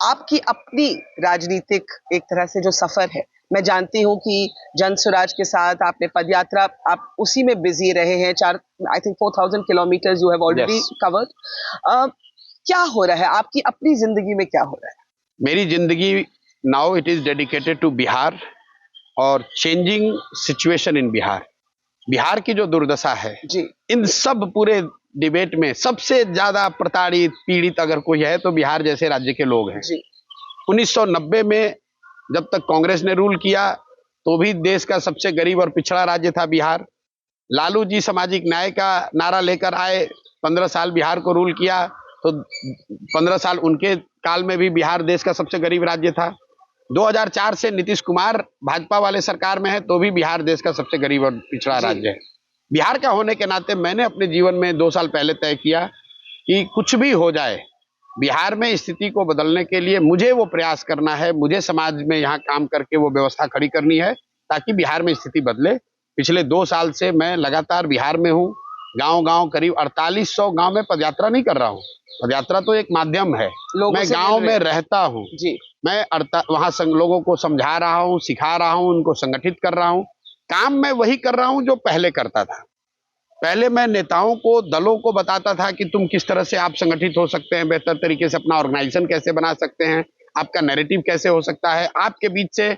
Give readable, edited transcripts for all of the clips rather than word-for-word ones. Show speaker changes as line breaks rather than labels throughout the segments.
आपकी अपनी राजनीतिक एक तरह से जो सफर है, मैं जानती हूँ कि जन स्वराज के साथ आपने पदयात्रा, आप उसी में बिजी रहे हैं। चार, I think 4000 kilometre you have already
Yes.
Covered. क्या हो रहा है आपकी अपनी जिंदगी में, क्या हो रहा है?
मेरी जिंदगी now it is dedicated to Bihar और changing situation in Bihar. Bihar की जो दुर्दशा है
जी
इन सब पूरे डिबेट में सबसे ज्यादा प्रताड़ित पीड़ित अगर कोई है तो बिहार जैसे राज्य के लोग हैं।
जी
1990 में जब तक कांग्रेस ने रूल किया तो भी देश का सबसे गरीब और पिछड़ा राज्य था बिहार। लालू जी सामाजिक न्याय का नारा लेकर आए, 15 साल बिहार को रूल किया तो 15 साल उनके काल में भी बिहार देश का सबसे गरीब राज्य था। 2004 से नीतीश कुमार भाजपा वाले सरकार में है तो भी बिहार देश का सबसे गरीब और पिछड़ा राज्य है। बिहार का होने के नाते मैंने अपने जीवन में 2 साल पहले तय किया कि कुछ भी हो जाए बिहार में स्थिति को बदलने के लिए मुझे वो प्रयास करना है, मुझे समाज में यहाँ काम करके वो व्यवस्था खड़ी करनी है ताकि बिहार में स्थिति बदले। पिछले 2 साल से मैं लगातार बिहार में हूँ, गांव-गांव करीब 4800 गांव में पदयात्रा नहीं कर रहा हूँ। पदयात्रा तो एक माध्यम है, मैं गांव में रहता हूँ जी। मैं वहां लोगों को समझा रहा हूँ, सिखा रहा हूँ, उनको संगठित कर रहा हूँ। काम मैं वही कर रहा हूँ जो पहले करता था। पहले मैं नेताओं को, दलों को बताता था कि तुम किस तरह से आप संगठित हो सकते हैं, बेहतर तरीके से अपना ऑर्गेनाइजेशन कैसे बना सकते हैं, आपका नैरेटिव कैसे हो सकता है, आपके बीच से,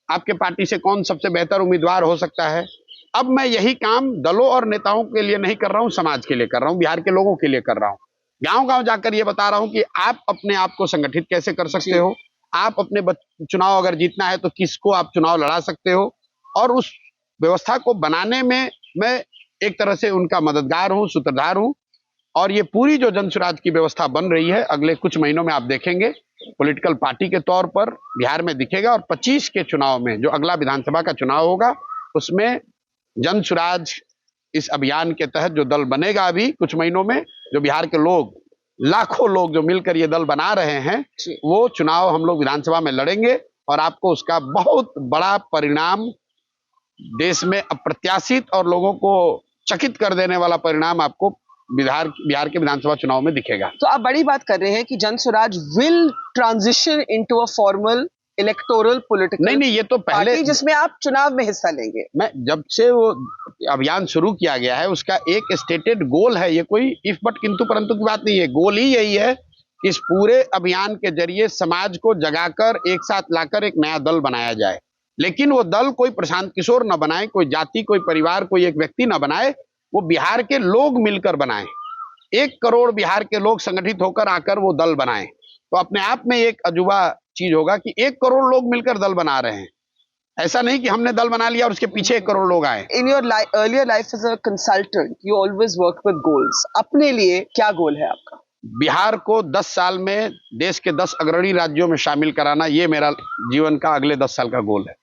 आपके पार्टी से कौन सबसे बेहतर उम्मीदवार हो सकता है। अब मैं यही काम दलों और नेताओं के लिए नहीं कर रहा हूँ, समाज के लिए कर रहा हूँ, बिहार के लोगों के लिए कर रहा हूँ। गांव-गांव जाकर ये बता रहा हूँ कि आप अपने आप को संगठित कैसे कर सकते हो, आप अपने चुनाव अगर जीतना है तो किसको आप चुनाव लड़ा सकते हो, और उस व्यवस्था को बनाने में मैं एक तरह से उनका मददगार हूं, सूत्रधार हूं। और ये पूरी जो जन स्वराज की व्यवस्था बन रही है अगले कुछ महीनों में आप देखेंगे पॉलिटिकल पार्टी के तौर पर बिहार में दिखेगा। और 25 के चुनाव में जो अगला विधानसभा का चुनाव होगा उसमें जन स्वराज इस अभियान के तहत जो दल बनेगा अभी कुछ महीनों में, जो बिहार के लोग, लाखों लोग जो मिलकर ये दल बना रहे हैं, वो चुनाव हम लोग विधानसभा में लड़ेंगे और आपको उसका बहुत बड़ा परिणाम, देश में अप्रत्याशित और लोगों को चकित कर देने वाला परिणाम आपको बिहार के विधानसभा चुनाव में दिखेगा।
तो आप बड़ी बात कर रहे हैं कि जन Swaraj will transition into a formal electoral political
नहीं, ये तो पहले
जिसमें आप चुनाव में हिस्सा लेंगे।
मैं जब से वो अभियान शुरू किया गया है उसका एक स्टेटेड गोल है, ये कोई इफ बट किंतु परंतु की बात नहीं है। गोल ही यही है कि इस पूरे अभियान के जरिए समाज को जगाकर एक साथ लाकर एक नया दल बनाया जाए। लेकिन वो दल कोई प्रशांत किशोर न बनाए, कोई जाति, कोई परिवार, कोई एक व्यक्ति न बनाए, वो बिहार के लोग मिलकर बनाए। 1 करोड़ बिहार के लोग संगठित होकर आकर वो दल बनाए तो अपने आप में एक अजूबा चीज होगा कि 1 करोड़ लोग मिलकर दल बना रहे हैं। ऐसा नहीं कि हमने दल बना लिया और उसके पीछे 1 करोड़ लोग आए।
In your earlier life as a consultant you always work with goals. अपने लिए क्या गोल है आपका?
बिहार को 10 साल में देश के 10 अग्रणी राज्यों में शामिल कराना, ये मेरा जीवन का अगले 10 साल का गोल है।